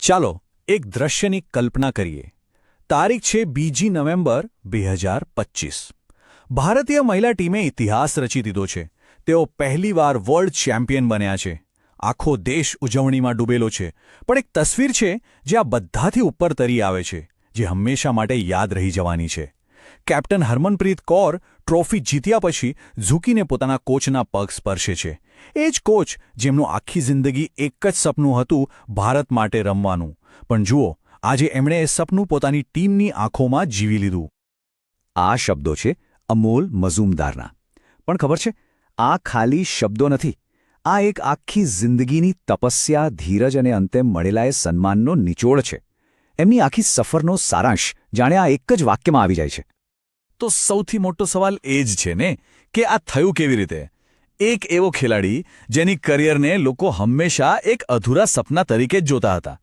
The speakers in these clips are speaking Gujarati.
ચાલો એક દ્રશ્યની કલ્પના કરીએ. તારીખ છે 2 નવેમ્બર 2025. ભારતીય મહિલા ટીમે ઇતિહાસ રચી દીધો છે. તેઓ પહેલીવાર વર્લ્ડ ચેમ્પિયન બન્યા છે. આખો દેશ ઉજવણીમાં ડૂબેલો છે. પણ એક તસવીર છે જે આ બધાથી ઉપર તરી આવે છે, જે હંમેશા માટે યાદ રહી જવાની છે. કેપ્ટન હરમનપ્રીત કૌર ટ્રોફી જીત્યા પછી ઝૂકીને પોતાના કોચના પગ સ્પર્શે છે. એ જ કોચ જેમનું આખી જિંદગી એક જ સપનું હતું, ભારત માટે રમવાનું. પણ જુઓ, આજે એમણે એ સપનું પોતાની ટીમની આંખોમાં જીવી લીધું. આ શબ્દો છે અમોલ મઝુમદારના. પણ ખબર છે, આ ખાલી શબ્દો નથી. આ એક આખી જિંદગીની તપસ્યા, ધીરજ અને અંતે મળેલા એ સન્માનનો નિચોડ છે. એમની આખી સફરનો સારાંશ જાણે આ એક જ વાક્યમાં આવી જાય છે. તો સૌથી મોટો સવાલ એ જ છે ને કે આ થયું કેવી રીતે? એક એવો ખેલાડી જેની કરિયરને લોકો હંમેશા એક અધૂરા સપના તરીકે જ જોતા હતા,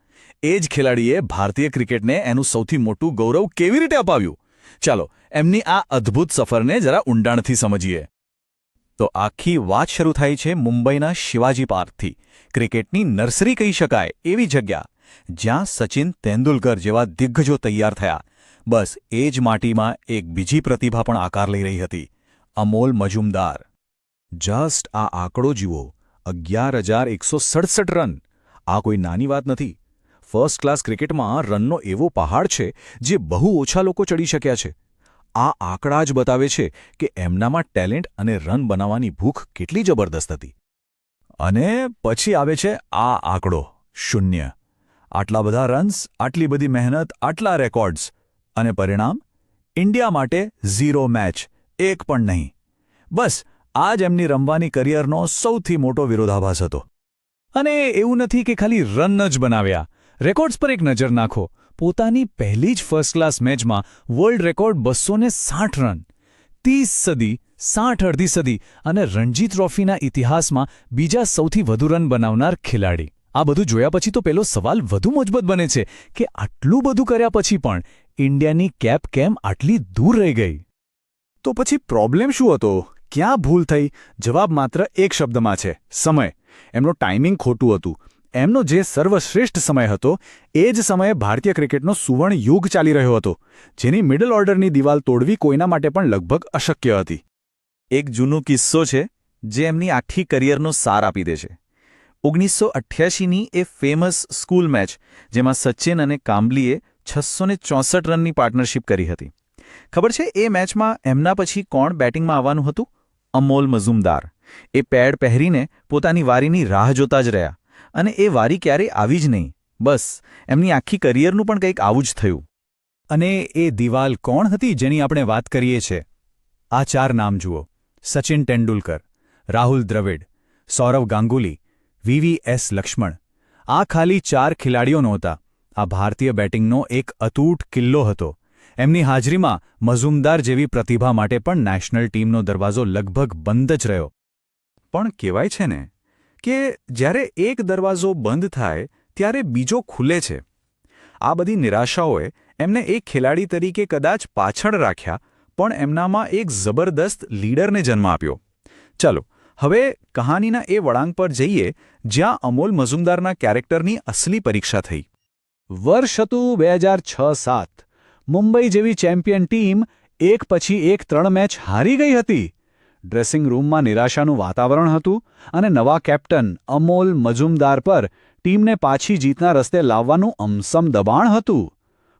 એ જ ખેલાડીએ ભારતીય ક્રિકેટને એનું સૌથી મોટું ગૌરવ કેવી રીતે અપાવ્યું? ચાલો એમની આ અદ્ભુત સફરને જરા ઊંડાણથી સમજીએ. તો આખી વાત શરૂ થાય છે મુંબઈના શિવાજી પાર્કથી. ક્રિકેટની નર્સરી કહી શકાય એવી જગ્યા, જ્યાં સચિન તેંડુલકર જેવા દિગ્ગજો તૈયાર થયા. બસ એ જ માટીમાં એક બીજી પ્રતિભા પણ આકાર લઈ રહી હતી, અમોલ મઝુમદાર. જસ્ટ આ આંકડો જુઓ, 11,167 રન. આ કોઈ નાની વાત નથી. ફર્સ્ટ ક્લાસ ક્રિકેટમાં રનનો એવો પહાડ છે જે બહુ ઓછા લોકો ચડી શક્યા છે. આ આંકડા જ બતાવે છે કે એમનામાં ટેલેન્ટ અને રન બનાવવાની ભૂખ કેટલી જબરદસ્ત હતી. અને પછી આવે છે આ આંકડો 0. આટલા બધા રન્સ, આટલી બધી મહેનત, આટલા રેકોર્ડ્સ, અને પરિણામ? ઇન્ડિયા માટે 0 મેચ, એક પણ નહીં. બસ આ જ એમની રમવાની કરિયરનો સૌથી મોટો વિરોધાભાસ હતો. અને એવું નથી કે ખાલી રન જ બનાવ્યા. રેકોર્ડ્સ પર એક નજર નાખો. પોતાની પહેલી જ ફર્સ્ટ ક્લાસ મેચમાં વર્લ્ડ રેકોર્ડ 260 રન. 30 સદી, 60 અડધી સદી અને રણજી ટ્રોફીના ઇતિહાસમાં બીજા સૌથી વધુ રન બનાવનાર ખેલાડી. આ બધું જોયા પછી તો પેલો સવાલ વધુ મજબૂત બને છે કે આટલું બધું કર્યા પછી પણ ઇન્ડિયાની કેપ કેમ આટલી દૂર રહી ગઈ? તો પછી પ્રોબ્લેમ શું હતો? ક્યાં ભૂલ થઈ? જવાબ માત્ર એક શબ્દમાં છે: સમય. એમનો ટાઈમિંગ ખોટું હતું. એમનો જે સર્વશ્રેષ્ઠ સમય હતો, એ જ સમયે ભારતીય ક્રિકેટનો સુવર્ણ યુગ ચાલી રહ્યો હતો, જેની મિડલ ઓર્ડરની દિવાલ તોડવી કોઈના માટે પણ લગભગ અશક્ય હતી. એક જૂનો કિસ્સો છે જે એમની આખી કરિયરનો સાર આપી દે છે. 1988ની એ ફેમસ સ્કૂલ મેચ, જેમાં સચિન અને કામ્બલીએ 664 રનની પાર્ટનરશિપ કરી હતી. ખબર છે એ મેચમાં એમના પછી કોણ બેટિંગમાં આવવાનું હતું? અમોલ મઝુમદાર. એ પેડ પહેરીને પોતાની વારીની રાહ જોતા જ રહ્યા, અને એ વારી ક્યારેય આવી જ નહીં. બસ એમની આખી કરિયરનું પણ કંઈક આવું જ થયું. અને એ દિવાલ કોણ હતી જેની આપણે વાત કરીએ છીએ? આ 4 નામ જુઓ: સચિન તેંડુલકર, રાહુલ દ્રવિડ, સૌરવ ગાંગુલી, VVS લક્ષ્મણ. આ ખાલી 4 ખેલાડીઓ નહોતા. આ ભારતીય બેટિંગનો એક અતૂટ કિલ્લો હતો. એમની હાજરીમાં મઝુમદાર જેવી પ્રતિભા માટે પણ નેશનલ ટીમનો દરવાજો લગભગ બંધ જ રહ્યો. પણ કહેવાય છે ને કે જ્યારે એક દરવાજો બંધ થાય ત્યારે બીજો ખુલે છે. આ બધી નિરાશાઓએ એમને એક ખેલાડી તરીકે કદાચ પાછળ રાખ્યા, પણ એમનામાં એક જબરદસ્ત લીડરને જન્મ આપ્યો. ચાલો હવે કહાનીના એ વળાંક પર જઈએ જ્યાં અમોલ મઝુમદારના કેરેક્ટરની અસલી પરીક્ષા થઈ. વર્ષ હતું 2006-07. મુંબઈ જેવી ચેમ્પિયન ટીમ એક પછી એક 3 મેચ હારી ગઈ હતી. ડ્રેસિંગ રૂમમાં નિરાશાનું વાતાવરણ હતું, અને નવા કેપ્ટન અમોલ મઝુમદાર પર ટીમને પાછી જીતના રસ્તે લાવવાનું અમસમ દબાણ હતું.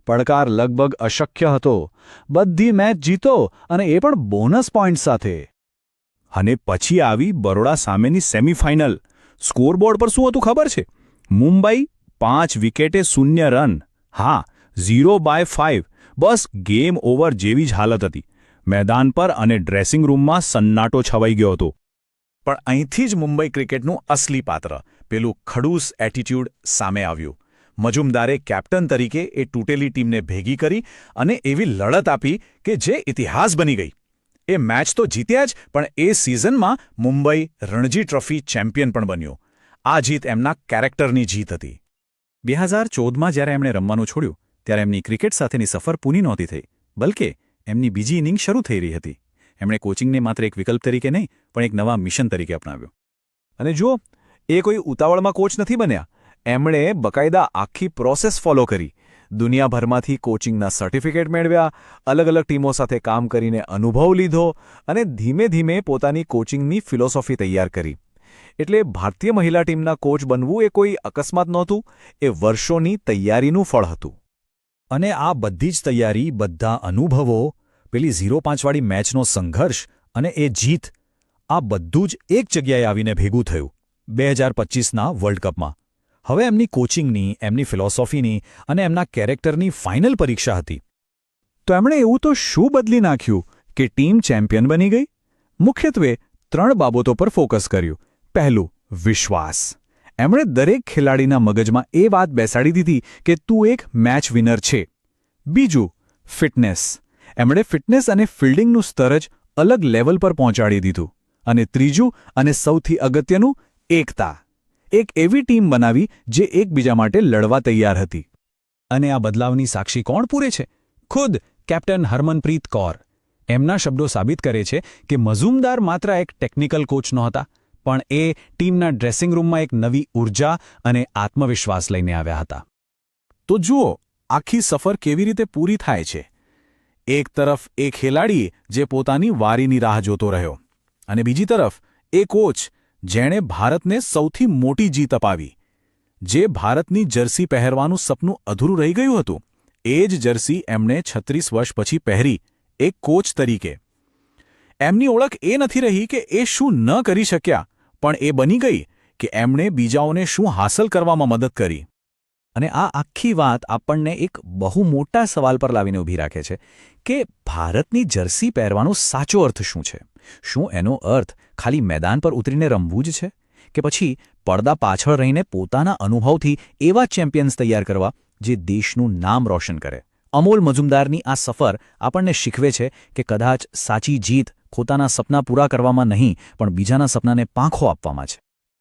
પડકાર લગભગ અશક્ય હતો. બધી મેચ જીતો, અને એ પણ બોનસ પોઈન્ટ સાથે. અને પછી આવી બરોડા સામેની સેમીફાઇનલ. સ્કોરબોર્ડ પર શું હતું ખબર છે? મુંબઈ 5 વિકેટે 0 રન. હા, 0/5. બસ ગેમ ઓવર જેવી જ હાલત હતી. મેદાન પર અને ડ્રેસિંગ રૂમમાં સન્નાટો છવાઈ ગયો હતો. પણ અહીંથી જ મુંબઈ ક્રિકેટનું અસલી પાત્ર, પેલું ખડૂસ એટીટ્યૂડ સામે આવ્યું. મઝુમદારે કેપ્ટન તરીકે એ તૂટેલી ટીમને ભેગી કરી અને એવી લડત આપી કે જે ઇતિહાસ બની ગઈ. એ મેચ તો જીત્યા જ, પણ એ સિઝનમાં મુંબઈ રણજી ટ્રોફી ચેમ્પિયન પણ બન્યું. આ જીત એમના કેરેક્ટરની જીત હતી. 2014માં જ્યારે એમણે રમવાનું છોડ્યું, ત્યારે એમની ક્રિકેટ સાથેની સફર પૂરી નહોતી થઈ, બલકે એમની બીજી ઇનિંગ શરૂ થઈ રહી હતી. એમણે કોચિંગને માત્ર એક વિકલ્પ તરીકે નહીં, પણ એક નવા મિશન તરીકે અપનાવ્યો. અને જુઓ, એ કોઈ ઉતાવળમાં કોચ નથી બન્યા. એમણે બકાયદા આખી પ્રોસેસ ફોલો કરી. દુનિયાભરમાંથી કોચિંગના સર્ટિફિકેટ મેળવ્યા, અલગ અલગ ટીમો સાથે કામ કરીને અનુભવ લીધો અને ધીમે ધીમે પોતાની કોચિંગની ફિલોસોફી તૈયાર કરી. એટલે ભારતીય મહિલા ટીમના કોચ બનવું એ કોઈ અકસ્માત નહોતું, એ વર્ષોની તૈયારીનું ફળ હતું. અને આ બધી જ તૈયારી, બધા અનુભવો, પેલી 0-5 વાળી મેચનો સંઘર્ષ અને એ જીત, આ બધું જ એક જગ્યાએ આવીને ભેગું થયું 2025ના વર્લ્ડ કપમાં. હવે એમની કોચિંગની, એમની ફિલોસોફીની અને એમના કેરેક્ટરની ફાઇનલ પરીક્ષા હતી. તો એમણે એવું તો શું બદલી નાખ્યું કે ટીમ ચેમ્પિયન બની ગઈ? મુખ્યત્વે 3 બાબતો પર ફોકસ કર્યું. પહેલું, વિશ્વાસ. એમણે દરેક ખેલાડીના મગજમાં એ વાત બેસાડી દીધી કે તું એક મેચ વિનર છે. બીજું, ફિટનેસ. એમણે ફિટનેસ અને ફિલ્ડિંગનું સ્તર જ અલગ લેવલ પર પહોંચાડી દીધું. અને ત્રીજું અને સૌથી અગત્યનું, એકતા. એક એવી ટીમ બનાવી જે એકબીજા માટે લડવા તૈયાર હતી. અને આ બદલાવની સાક્ષી કોણ પૂરે છે? ખુદ કેપ્ટન હરમનપ્રીત કૌર. એમના શબ્દો સાબિત કરે છે કે મઝુમદાર માત્ર એક ટેકનિકલ કોચ નહોતા, પણ એ ટીમના ડ્રેસિંગ રૂમમાં એક નવી ઊર્જા અને આત્મવિશ્વાસ લઈને આવ્યા હતા. તો જુઓ, આખી સફર કેવી રીતે પૂરી થાય છે. એક તરફ એ ખેલાડી જે પોતાની વારીની રાહ જોતો રહ્યો, અને બીજી તરફ એ કોચ જેણે ભારતને સૌથી મોટી જીત અપાવી. જે ભારતની જર્સી પહેરવાનું સપનું અધૂરું રહી ગયું હતું, એ જ જર્સી એમણે 36 વર્ષ પછી પહેરી, એક કોચ તરીકે. એમની ઓળખ એ નથી રહી કે એ શું ન કરી શક્યા, પણ એ બની ગઈ કે એમણે બીજાઓને શું હાંસલ કરવામાં મદદ કરી. અને આ આખી વાત આપણને એક બહુ મોટા સવાલ પર લાવીને ઊભી રાખે છે કે ભારતની જર્સી પહેરવાનો સાચો અર્થ શું છે? શું એનો અર્થ ખાલી મેદાન પર ઉતરીને રમવું જ છે? કે પછી પડદા પાછળ રહીને પોતાના અનુભવથી એવા ચેમ્પિયન્સ તૈયાર કરવા જે દેશનું નામ રોશન કરે? અમોલ મઝુમદારની આ સફર આપણને શીખવે છે કે કદાચ સાચી જીત પોતાના સપના પૂરા કરવામાં નહીં, પણ બીજાના સપનાને પાંખો આપવામાં છે.